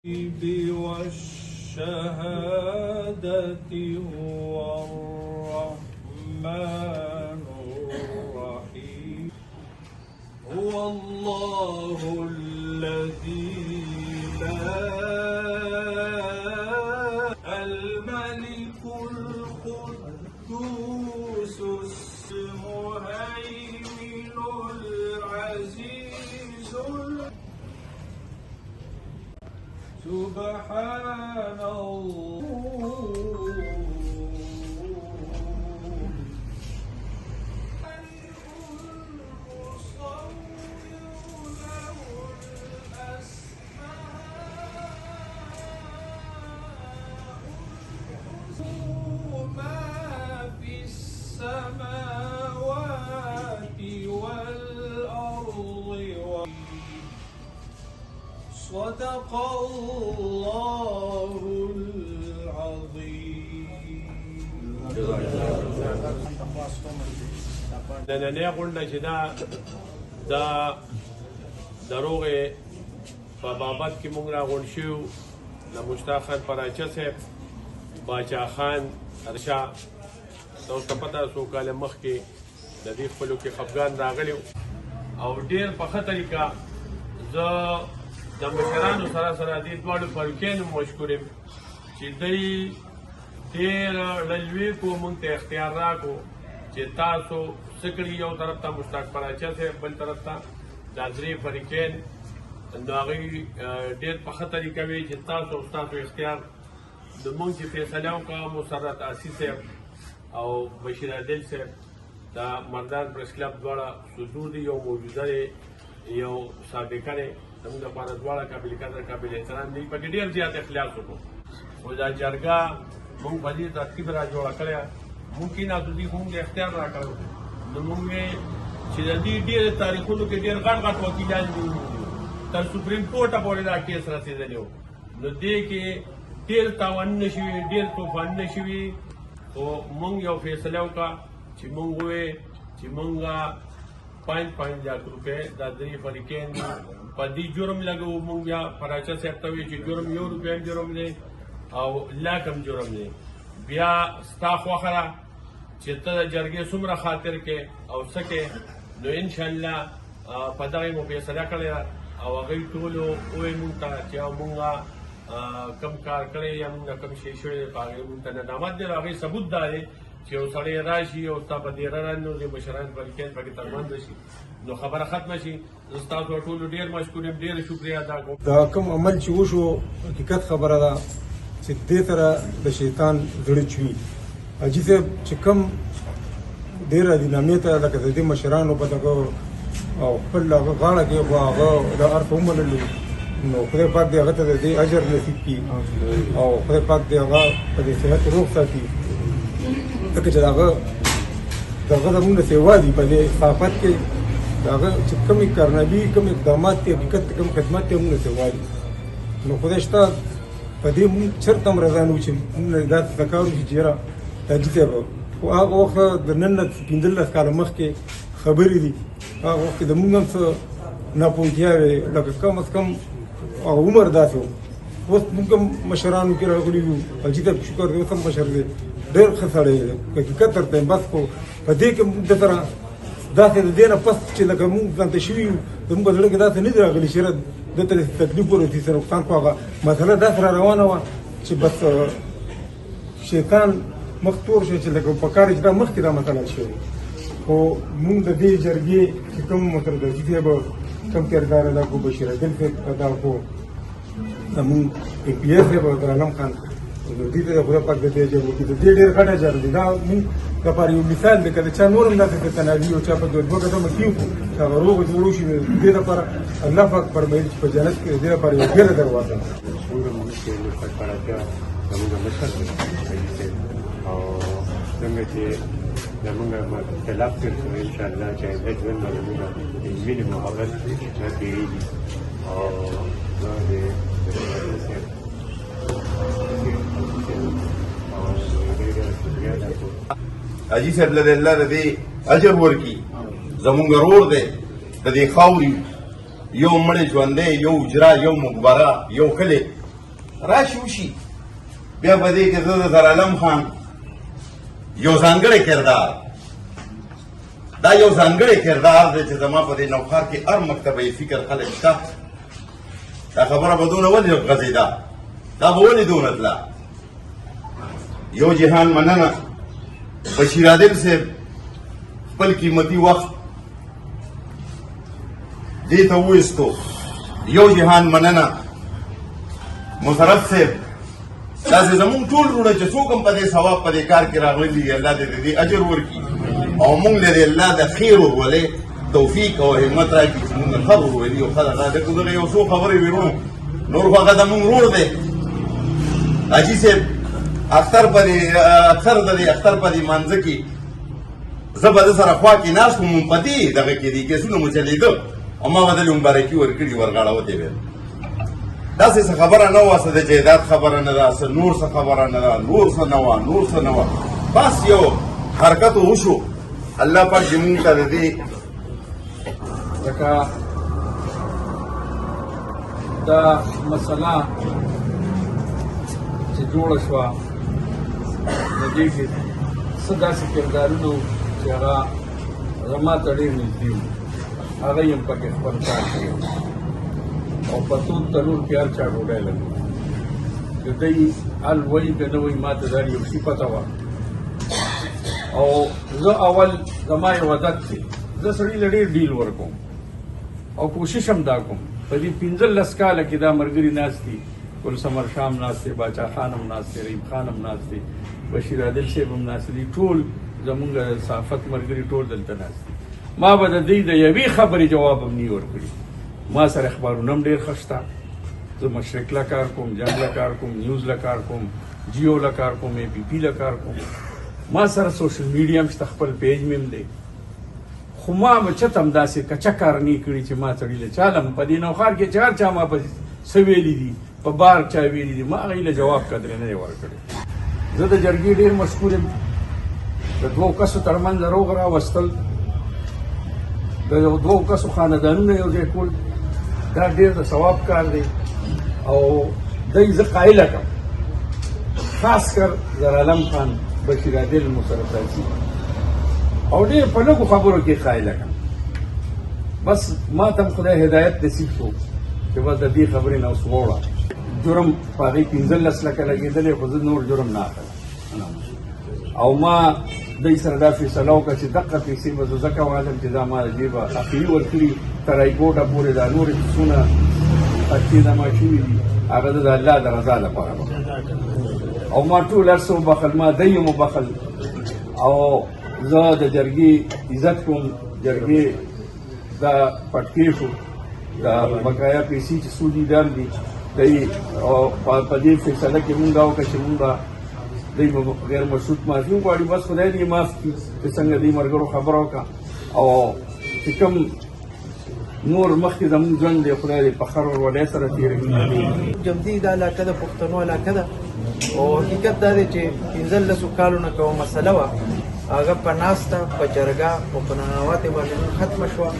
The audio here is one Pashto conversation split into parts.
والشهادة هو الرحمن الرحيم هو الله الذي لا الملك القدوس المهيمن العزيز سبحان الله ما في السماوات والأرض صدق الله العظيم. نننۍ غونډه چې دا دروغې په بابت کې موږ راغونډ شوو د مشتاق خان پراچه صاحب باچا خان ارشا تاسو ته پته څو کاله مخکې د دې خپلو کې خفګان راغلی او ډېر په ښه طریقه زه د مشرانو سره دې دواړو فاروقیانو مشکور یم چې دوی ډېر لوی کو موږ ته اختیار راکړو چې تاسو څه کړي. یو طرف ته مشتاق پراچه صاحب، بل طرف ته دا درې فریقین نو هغوی ډېر په ښه طریقه وي چې تاسو او ستاسو اختیار د موږ چې فیصله وکړه مسرت آسي صاحب او بشیر عادل صاحب دا مردان پریس کلب دواړه صدور دي، یو موجوده دی یو سابقه دی، زموږ لپاره دواړه قابل قدر قابل احترام دي. په کې ډېر زیات اخلاص وکړو خو دا جرګه موږ په دې ترتیب را جوړه کړې ممکن تاسو دې موږ اختیار راکړو نو موږ چې د دې ډېر تاریخونو کې ډېر غټ وکیلان دي تر سپریم کورټه پورې دا کیس رسېدلی و نو دې کې ډېر تاوانونه شوي ډېر طوفانونه شوي خو موږ یو فیصله وکړه چې موږ ووایو چې موږ 5 लाख روپۍ دا درې فریقین دي په دې جرم لګوو. موږ بیا پراچه صاحب ته وایو چې جرم 1 روپۍ هم جرم دی او لاک هم جرم دی. بیا ستا خوښه ده چې ته د جرګې څومره خاطر کې او څه کې نو انشاءالله په دغه مو فیصله کړې ده او هغوی ټولو ووایي موږ ته چې موږ کم کار کړی یا موږ کم شی شوی دی په هغې موږ ته ندامت دی. هغې ثبوت دا دی چې یو سړی راشي او ستا په دیره راننوځي مشران فریقین پکې ترمنځ شي نو خبره ختمه شي. زه ستاسو ټولو ډېر مشکور یم، ډېره شکریه ادا کوم. دا کوم عمل چې وشو حقیقت خبره ده چې دې سره د شیطان زړه چوي. حاجي صاحب چې کوم ډېر عادلانه ته لکه د دې مشرانو په دغه او خپل هغه غاړه کې خو هغه د ارث ومنلو نو خدای پاک دې هغه ته د دې اجر نصیب کړي او خدای پاک دې هغه په دې صحت روغ ساتي ځکه چې هغه زموږ د سیوا دي په دې صحافت کې هغه چې کومې کارنامې کوم اقدامات دي حقیقت کوم خدمات دي موږ د سیوا دي نو خدای شته په دې موږ چېرته هم رضا نه وو چې موږ دا ذکر وکړو چې یاره حاجي صاحب خو هغه وخت د نن نه 15 کاله مخکې خبرې دي هغه وخت کې د موږ هم څه ناپوهتیا وې لکه کم از کم عمر داسې و. اوس موږ هم مشرانو کې راغلي یو حاجي صاحب شکر دی اوس هم مشر دی ډېر ښه سړی دی حقیقت درته یم بس خو په دې کې موږ د سره داسې د دې نه پس چې لکه موږ ځان ته شوي یو زموږ په زړه کې داسې نه دي راغلي چې دته تکلیف ورسي څه نقصان خو هغه مسله داسې را روانه وه چې بس شیطان مخ تور شو چې لکه په کار چې دا مخکې دا مسله شوې خو موږ د دې جرګې چې کوم مطلب حاجي صاحب کوم کردار ادا کړو بشیر عادل صاحب ادا کړو زموږ APS صاحب عبدالعلم خان دې ته خدای پاک دې جوړ کړي. دې ډېر ښه اجر دی دا موږ لپاره یو مثال دی که چا نور هم داسې تناوي او چا په 2 قدمه کېږو چې هغه روغ جوړ شي دې لپاره الله پاک فرمایي چې په جنت کې دې لپاره یو ډېره دروازه ده. څنګه موږ چې مشتاق پراچه زموږ مشر دی او څنګه چې زموږ اختلاف تېر شو انشاءالله چې آینده ژوند به زموږ د مینې محبت نه تېرېږي او زه د حاجي صاحب له الله د دې اجر ورکړي زمونږ رور دی د دې خاورې یو مړی ژوندی یو اجرا یو مقبره یو کلی راشي وشي بیا په دې کې زه د زرعلم خان یو ځانګړی کردار دا یو ځانګړی کردار دی چې زما په دې نوښار کې هر مکتبه فکر خلک شته دا خبره به دونه ولې غځېده دا به ولې دونه تله یو جهان مننه بشیر عادل صاحب خپل قیمتي وخت دې ته وویستو یو جهان مننه مصرف صاحب داسې زمونږ ټول وروڼه چې څوک هم په دې ثواب په دې کار کې راغلي دي الله دې د دې اجر ورکړي او موږ له دې الله د خیر ورولې توفیق او همت راکړي چې موږ ښه ورولي او ښه دغه دغه یو څو خبرې ویرو نور خو هغه زمونږ ورور دی حاجي صاحب اختر د دې اختر په دې مانځه کې زه به د سره خوا کې ناست وم په دې دغه کې دي کیسونه مو چلېده او ما به دلې مبارکي ورکړي ورغاړوتې ویل داسې څه خبره نه وه څه د جایداد خبره نه ده څه نور څه خبره نه ده نور څه نه وه بس یو حرکت وشو الله پاک دې مونږ ته د دې لکه دا مسله چې جوړه شوه د دې کې څه داسې کردارونه وو چې هغه زما ته ډېر نږدې وو هغه یې هم پکې خپل کار کړی او په تور تنور کې هر چا ډوډۍ لګوي چې دوی حل وایي که نه وایي ما ته دا یو شي پته وه او زه اول زما یو عادت دی زه سړي له ډېر ډیل ورکوم او کوشش هم دا کوم په دې 15 کاله کې دا ملګري ناست دي ګل ثمر شام ناست دی باچا خان هم ناست دی رحیم خان هم ناست دی بشیر عادل صاحب هم ناست دي ټول زمونږ صحافت ملګري ټول دلته ناست دي ما به د دوی د یوې خبرې جواب هم نه ورکړي ما سره اخبارونه هم ډېر ښه شته زه مشرق له کار کوم جنګ له کار کوم نیوز له کار کوم جیو له کار کوم اے پی پی له کار کوم ما سره سوشل میډیا هم شته خپل پیج مې هم دی خو ما به چته هم داسې کچه کار نه کړي چې ما سړي له چالم په دې نوښار کې چې هر چا ما پسې څه ویلي دي په بار چا ویلي دي ما هغې له جواب قدرې نه دی ورکړی زه د جرګې ډېر مشکور یم د 2 کسو ترمنځ روغ راوستل د 2 کسو خاندانونه یو ځای کول دا ډېر د ثواب کار دی او دی زه قایله کړم خاص کر زرعلم خان بشیر عادل مصرف راځي او ډېر په لږو خبرو کې قایله کړم بس ما ته هم خدای هدایت نصیب شو چې بس د دې خبرې نه اوس ووړه جرم په هغې 15 لکه لګېدلی خو زه نور جرم نه اخلم او ما دوی سره دا فیصله وکړه چې دغه پیسې به زه ځکه وایم چې دا ما د جیبه اخري ورکړي تر رایګوټه پورې دا نورې څونه خرچې زما شوي دي هغه د الله د رضا لپاره او ما ټول هر څه وبخل ما دی هم وبخل او زه د جرګې عزت کوم جرګې دا پټکې شو دا بقایا پیسې چې سودي دار دي دی او په دې فیصله کې مونږ دا وکړه چې مونږ دوی غیر مشروط معافي وغواړي بس خدای دې معاف کړي چې څنګه دې ملګرو خبره وکړه او چې کوم نور مخکې زموږ ژوند دی خدای دې په خیر ورولۍ سره تېروي جمدي دا علاقه د پښتنو علاقه ده او حقیقت دا دی چې 15 کالو نه کومه مسله وه هغه په ناسته په جرګه او په ننواتې باندې ختمه شوه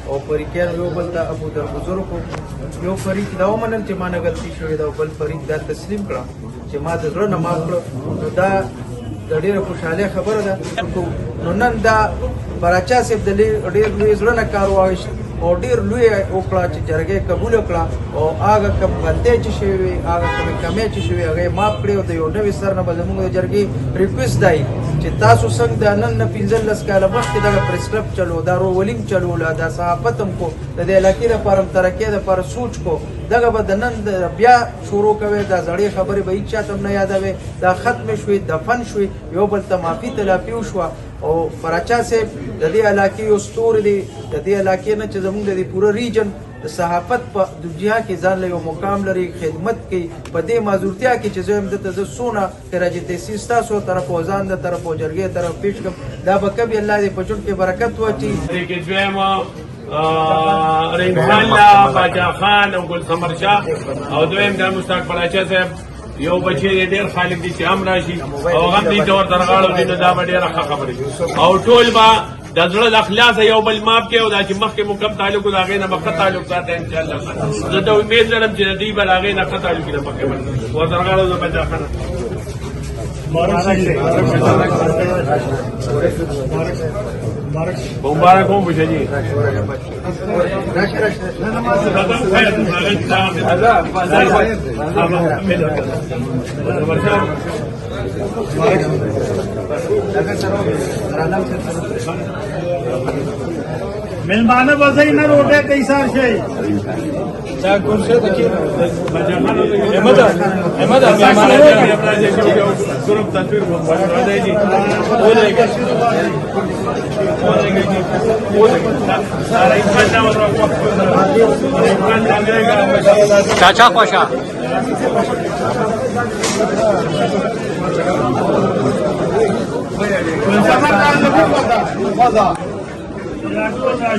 او فریقیان یو بل ته ابو در بزرګو یو فریق دا ومنل چې ما نه غلطي شوې ده او بل فریق دا تسلیم کړه چې ما د زړه نه معاف کړه نو دا د ډېره خوشحالۍ خبره ده نو نن دا براچا صاحب د ډېر لوی زړه نه کار واخیست او ډېر لوی وکړه چې جرګې قبوله کړه او هغه کوم غلطۍ چې شوې وي هغه کومې کمۍ چې شوې هغه یې معاف کړې او د یو نوي سر نه به زموږ د جرګې ریکویسټ دی چې تاسو څنګه د نن نه 15 کاله مخکې دغه پریس کلب چلو دا رولینګ چلوله دا صحافت هم کو د دې علاقې لپاره هم ترقۍ دپاره سوچ کو دغه به د نن بیا شروع کوئ دا زړې خبرې به هېڅ چاته هم نه یادوي دا ختمې شوې دفن شوې یو بل ته معافي تلافي وشوه او براچا صاحب د دې علاقې یو ستوری دی د دې علاقې نه چې زموږ د دې پوره ریجن د صحافت په دنیا کې ځان له یو مقام لري خدمت کوي په دې معذورتیا کې چې زه هم دلته زه څونه خراج تحسین ستاسو طرف او ځان د طرف او جرګې طرف پیش کړم دا به کبي الله دې په ژوند کې برکت واچوي دې کې دویمه رحیم خان لا باچا خان او ګل ثمر شاه او دویم د مشتاق بلاچا صاحب یو بچی ډېر خالق دي چې هم راشي او هم دې تور درغاړو دي نو دا به ډېره ښه خبرې او ټول به د زړه د اخلاص یو بل ماپ کې او دا چې مخکې مو کم تعلق د هغې نه به ښه تعلق ساته انشاءالله. زه د امید لرم چې د دوی به د هغې نه ښه تعلق نه مخکې بل وزرغاړو د بچاخانه مبارک ہوں مجھے جی مہمان بسائی نہ روٹے کئی سال سے चाचा ख्वाशा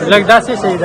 लगदा से सही